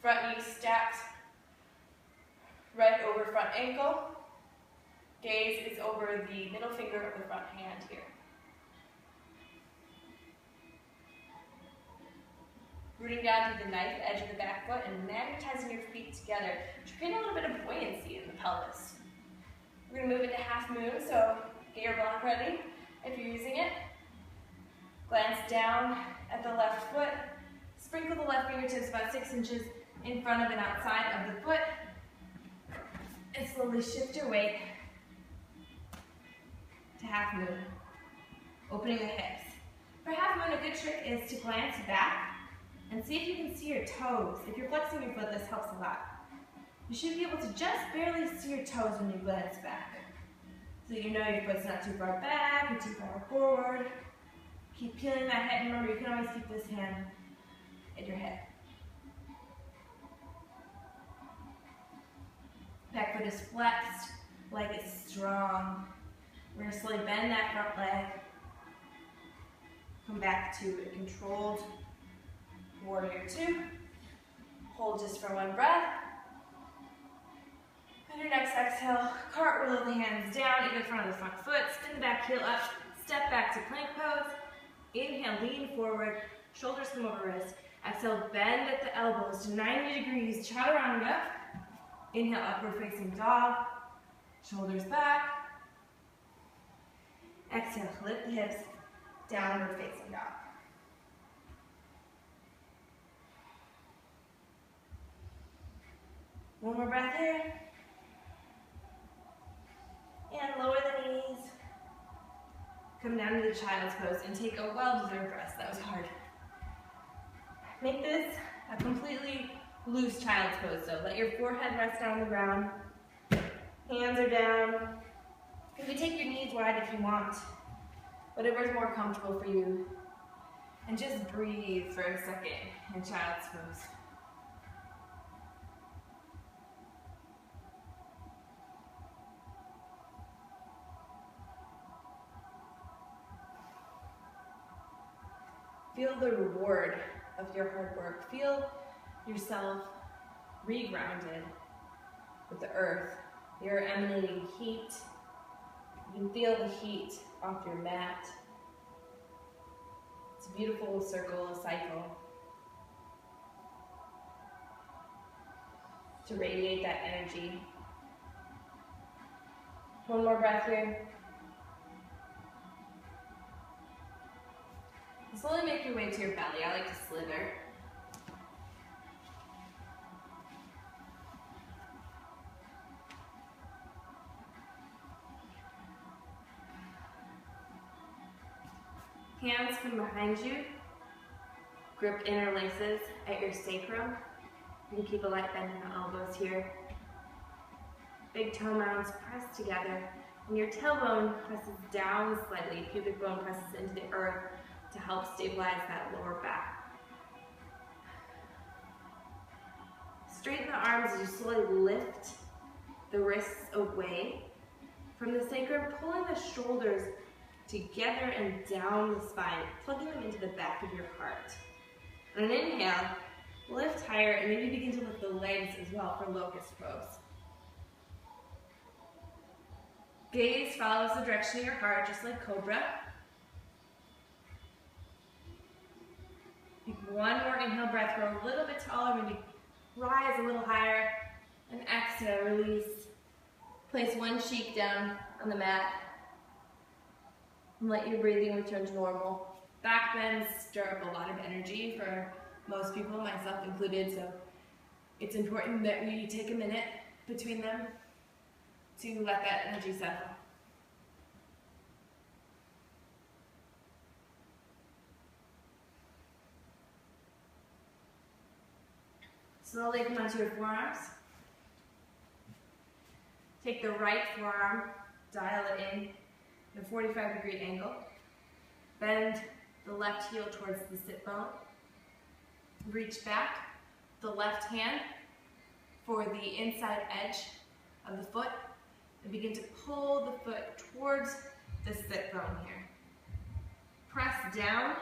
Front knee stacked right over front ankle. Gaze is over the middle finger of the front hand here. Rooting down to the knife edge of the back foot and magnetizing your feet together to create a little bit of buoyancy in the pelvis. We're going to move into half moon, so get your block ready if you're using it. Glance down at the left foot. Sprinkle the left fingertips about 6 inches in front of and outside of the foot. And slowly shift your weight to half moon. Opening the hips. For half moon, a good trick is to glance back and see if you can see your toes. If you're flexing your foot, this helps a lot. You should be able to just barely see your toes when you glance back. So you know your foot's not too far back or too far forward. Keep peeling that head. Remember, you can always keep this hand at your head. Back foot is flexed, leg is strong. We're going to slowly bend that front leg. Come back to a controlled warrior two. Hold just for one breath. On your next exhale, cartwheel the hands down, either front of the front foot, spin the back heel up, step back to plank pose. Inhale, lean forward, shoulders come over wrist. Exhale, bend at the elbows to 90 degrees, chaturanga. Inhale, upward facing dog, shoulders back. Exhale, lift the hips, downward facing dog. One more breath here. And lower the knees. Come down to the child's pose and take a well-deserved rest. That was hard. Make this a completely loose child's pose though. Let your forehead rest down the ground. Hands are down. You can take your knees wide if you want. Whatever is more comfortable for you. And just breathe for a second in child's pose. Feel the reward of your hard work. Feel yourself re-grounded with the earth. You're emanating heat. You can feel the heat off your mat. It's a beautiful circle, a cycle. To radiate that energy. One more breath here. Slowly make your way to your belly. I like to slither. Hands come behind you. Grip interlaces at your sacrum. You can keep a light bend in the elbows here. Big toe mounds press together, and your tailbone presses down slightly. Pubic bone presses into the earth to help stabilize that lower back. Straighten the arms as you slowly lift the wrists away from the sacrum, pulling the shoulders together and down the spine, plugging them into the back of your heart. On an inhale, lift higher and maybe begin to lift the legs as well for locust pose. Gaze follows the direction of your heart, just like cobra. One more inhale breath, grow a little bit taller, maybe rise a little higher, and exhale, release. Place one cheek down on the mat, and let your breathing return to normal. Back bends stir up a lot of energy for most people, myself included, so it's important that we take a minute between them to let that energy settle. Slowly come onto your forearms. Take the right forearm, dial it in at a 45-degree angle. Bend the left heel towards the sit bone. Reach back the left hand for the inside edge of the foot and begin to pull the foot towards the sit bone here. Press down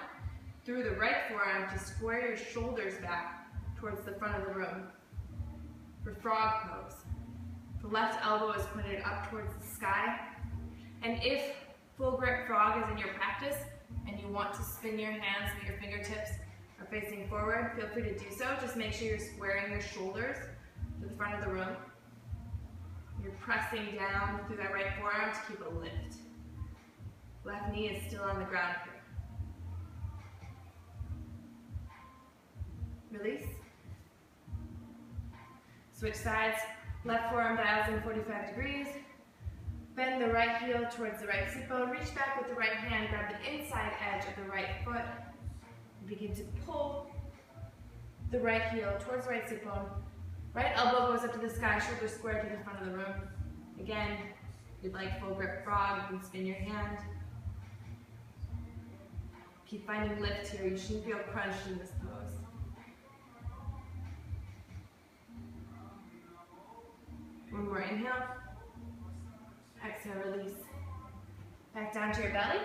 through the right forearm to square your shoulders back towards the front of the room for frog pose. The left elbow is pointed up towards the sky. And if full grip frog is in your practice and you want to spin your hands so that your fingertips are facing forward, feel free to do so. Just make sure you're squaring your shoulders to the front of the room. You're pressing down through that right forearm to keep a lift. Left knee is still on the ground here. Release. Switch sides. Left forearm dials in 45 degrees. Bend the right heel towards the right sit bone. Reach back with the right hand. Grab the inside edge of the right foot. And begin to pull the right heel towards the right sit bone. Right elbow goes up to the sky, shoulder square to the front of the room. Again, if you'd like full grip frog, you can spin your hand. Keep finding lift here. You shouldn't feel crunched in this pose. One more inhale. Exhale, release. Back down to your belly.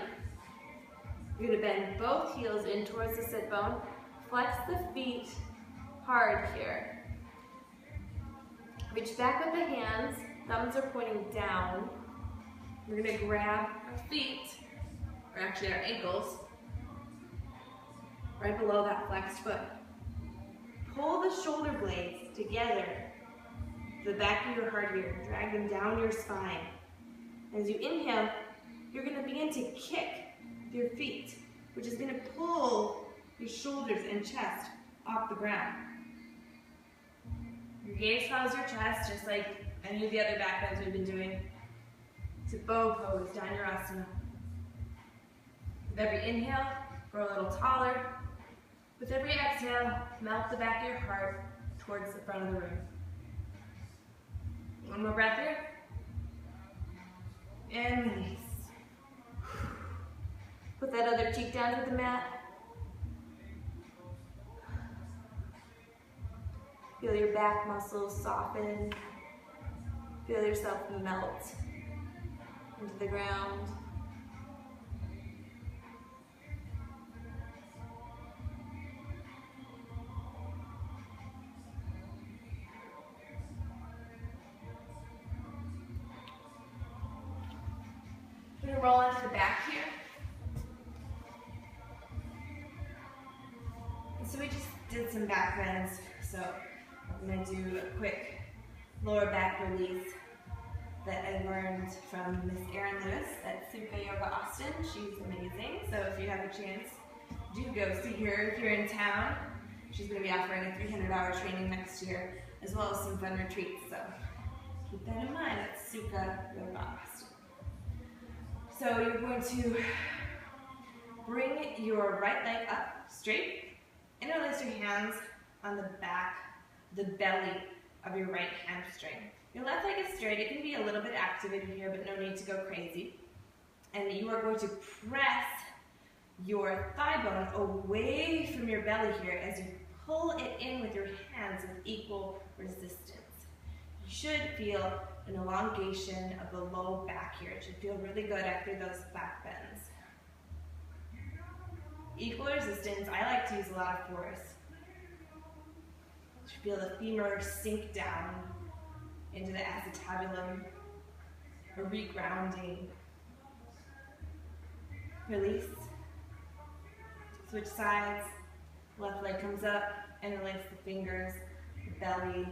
You're going to bend both heels in towards the sit bone. Flex the feet hard here. Reach back with the hands. Thumbs are pointing down. We're going to grab our feet, or actually our ankles, right below that flexed foot. Pull the shoulder blades together to the back of your heart here. Drag them down your spine. As you inhale, you're going to begin to kick your feet, which is going to pull your shoulders and chest off the ground. Your gaze follows your chest, just like any of the other back bends we've been doing. To bow pose, Dhanurasana. With every inhale, grow a little taller. With every exhale, melt the back of your heart towards the front of the room. One more breath here. And release. Put that other cheek down to the mat. Feel your back muscles soften. Feel yourself melt into the ground. We're going to roll onto the back here. And so we just did some back bends. So I'm going to do a quick lower back release that I learned from Miss Erin Lewis at Supine Yoga Austin. She's amazing. So if you have a chance, do go see her if you're in town. She's going to be offering a 300-hour training next year, as well as some fun retreats, so keep that in mind. It's Sukha Yoga. So you're going to bring your right leg up straight, interlace your hands on the back, the belly of your right hamstring. Your left leg is straight. It can be a little bit activated here, but no need to go crazy. And you are going to press your thigh bone away from your belly here as you pull it in with your hands with equal resistance. You should feel an elongation of the low back here. It should feel really good after those back bends. Equal resistance. I like to use a lot of force. You should feel the femur sink down into the acetabulum, a regrounding. Release. Switch sides. Left leg comes up, interlace the fingers, the belly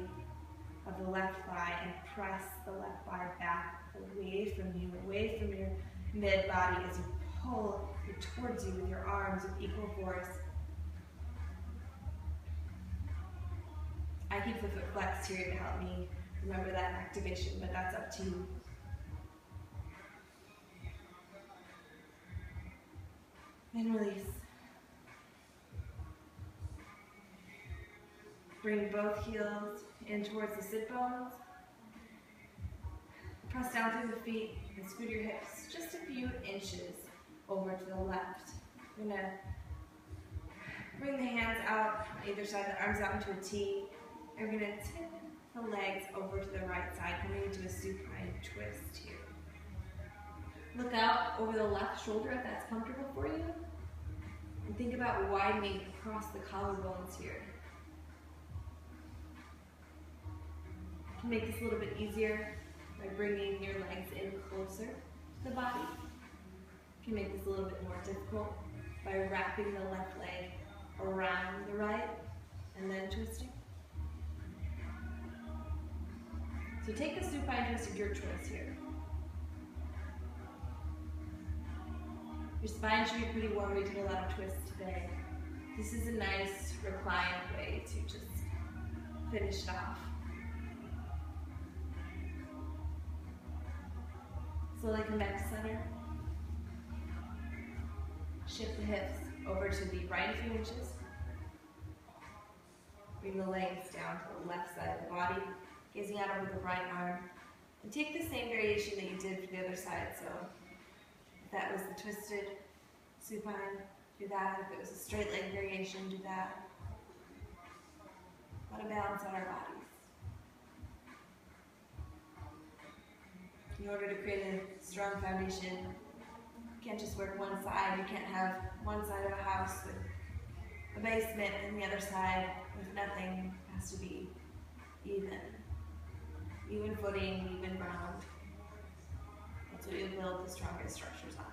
of the left thigh, and press the left thigh back away from you, away from your mid-body as you pull it towards you with your arms with equal force. I keep the foot flexed here to help me remember that activation, but that's up to you. And release. Bring both heels in towards the sit bones. Press down through the feet and scoot your hips just a few inches over to the left. You're going to bring the hands out on either side, the arms out into a T. You're going to tip the legs over to the right side, coming into a supine twist here. Look out over the left shoulder if that's comfortable for you. And think about widening across the collarbones here. You can make this a little bit easier by bringing your legs in closer to the body. You can make this a little bit more difficult by wrapping the left leg around the right and then twisting. So take the supine twist of your choice here. Your spine should be pretty warm. We did a lot of twists today. This is a nice reclined way to just finish it off. Slowly come back to center. Shift the hips over to the right a few inches. Bring the legs down to the left side of the body, gazing out over the right arm. And take the same variation that you did for the other side. So if that was the twisted supine, do that. If it was a straight leg variation, do that. Want to balance out our bodies. In order to create a strong foundation, you can't just work one side. You can't have one side of a house with a basement and the other side with nothing. It has to be even. Even footing, even ground. That's what you build the strongest structures on.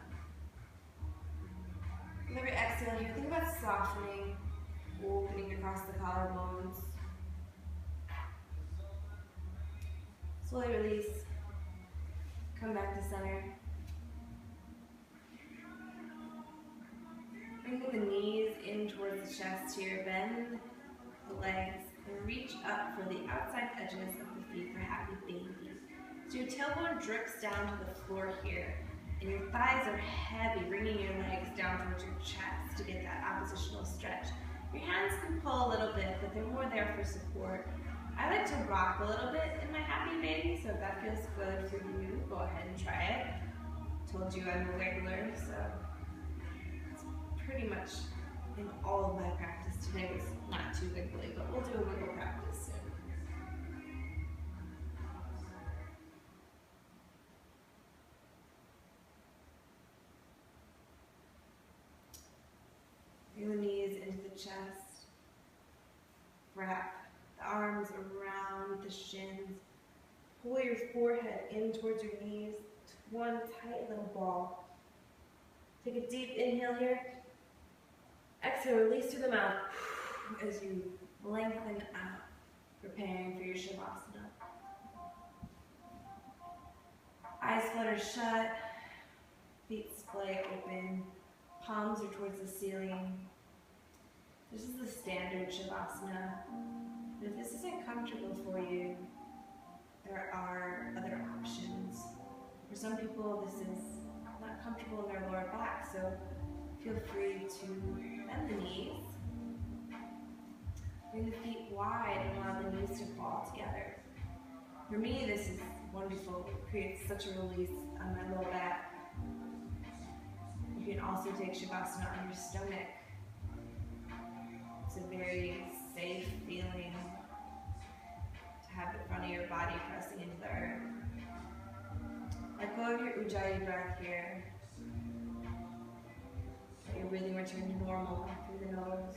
With every exhale here, think about softening, opening across the collarbones. Slowly release. Come back to center. Bring the knees in towards the chest here. Bend the legs and reach up for the outside edges of the feet for happy baby. So your tailbone drips down to the floor here, and your thighs are heavy, bringing your legs down towards your chest to get that oppositional stretch. Your hands can pull a little bit, but they're more there for support. I like to rock a little bit in my happy baby, so if that feels good for you, go ahead and try it. Told you I'm a wiggler, so it's pretty much in all of my practice. Today was not too wiggly, but we'll do a wiggle practice soon. Bring the knees into the chest. Wrap the arms around the shins. Pull your forehead in towards your knees. It's one tight little ball. Take a deep inhale here. Exhale, release through the mouth as you lengthen out, preparing for your Savasana. Eyes flutter shut, feet splay open, palms are towards the ceiling, This is the standard Savasana. But if this isn't comfortable for you, there are other options. For some people, this is not comfortable in their lower back, so feel free to bend the knees. Bring the feet wide and allow the knees to fall together. For me, this is wonderful. It creates such a release on my lower back. You can also take Shavasana on your stomach. It's a very safe feeling to have the front of your body pressing into the earth. Let go of your Ujjayi breath here. Let your breathing return to normal through the nose.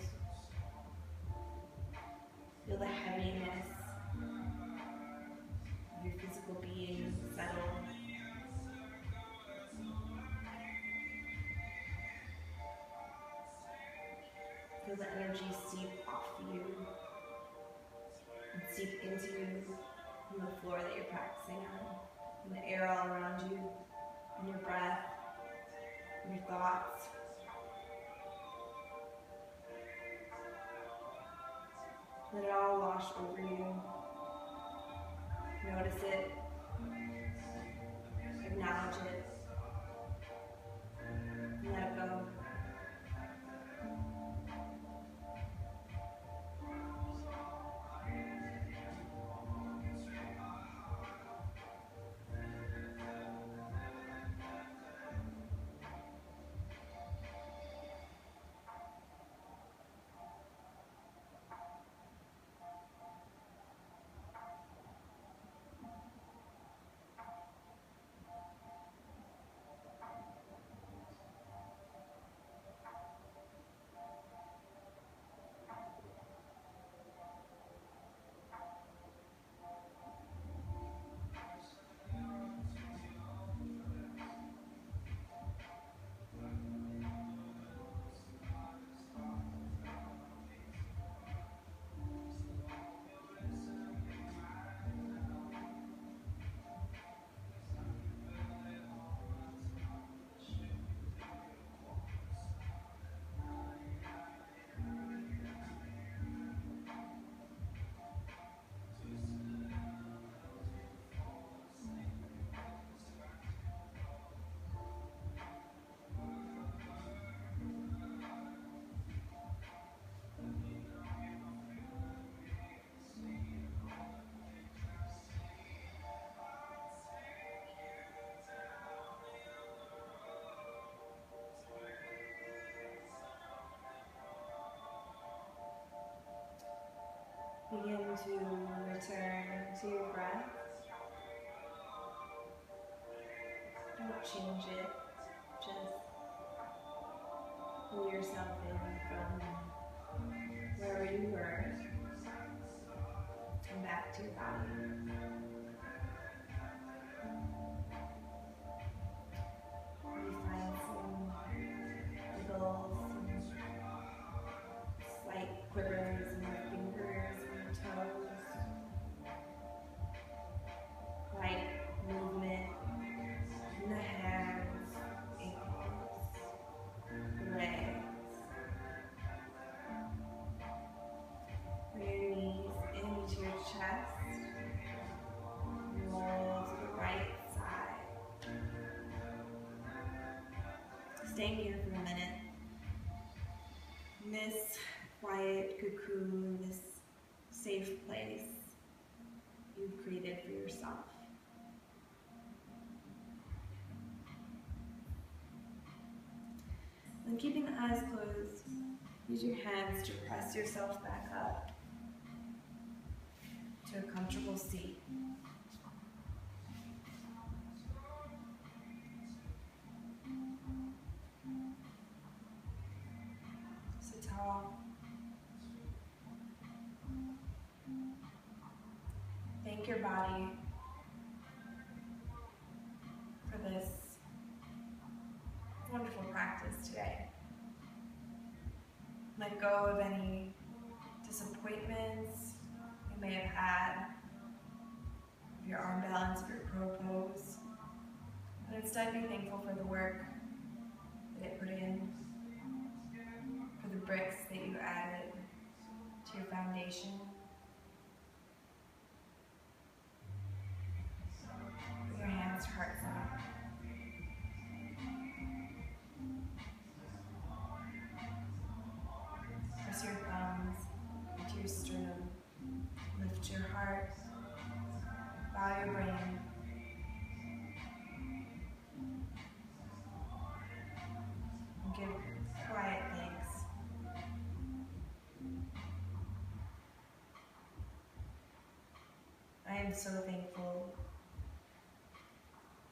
Feel the heaviness of your physical being settle. Feel the energy seep off you and seep into you from the floor that you're practicing on, and the air all around you, and your breath, and your thoughts. Let it all wash over you. Notice it. Acknowledge it. And let it go. Begin to return to your breath. Don't change it. Just pull yourself in from wherever you were. Come back to your body. Maybe find some wiggles, some slight quivers in your fingers and your toes. Light movement in the hands, ankles, legs. Bring your knees into your chest. Roll to the right side. Staying here for a minute. In this quiet cocoon, this safe place you've created for yourself. And keeping the eyes closed, use your hands to press yourself back up to a comfortable seat. Sit tall. Thank your body for this wonderful practice today. Let go of any disappointments you may have had, of your arm balance, of your crow pose, and instead be thankful for the work that it put in, for the bricks that you added to your foundation. Bring your hands to heart center. Press your thumbs into your sternum. Lift your heart. Bow your brain. And give quiet thanks. I am so thankful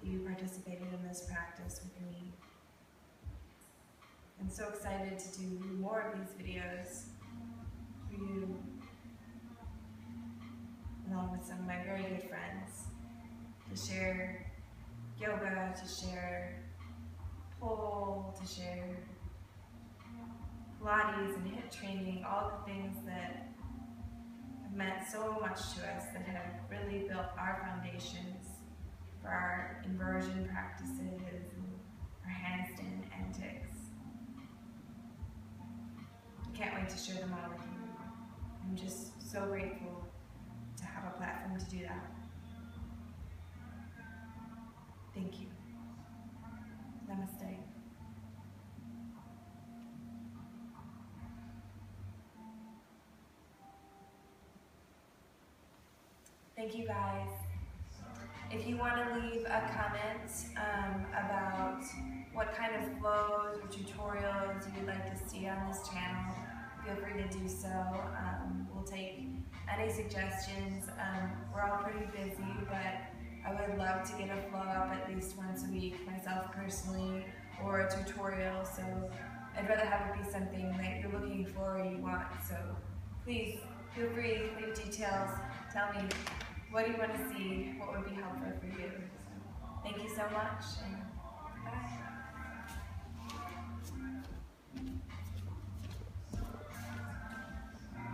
that you participated in this practice with me. I'm so excited to do more of these videos for you, along with some of my very good friends, to share yoga, to share pole, to share Pilates and HIIT training, all the things that have meant so much to us, that have really built our foundations for our inversion practices and our handstand antics. I can't wait to share them all with you. I'm just so grateful to have a platform to do that. Thank you. Namaste. Thank you guys. If you want to leave a comment about what kind of flows or tutorials you'd like to see on this channel, feel free to do so. We'll take any suggestions. We're all pretty busy, but I would love to get a flow up at least once a week myself personally, or a tutorial. So I'd rather have it be something that you're looking for or you want. So please feel free to leave details. Tell me what do you want to see, what would be helpful for you. So, thank you so much.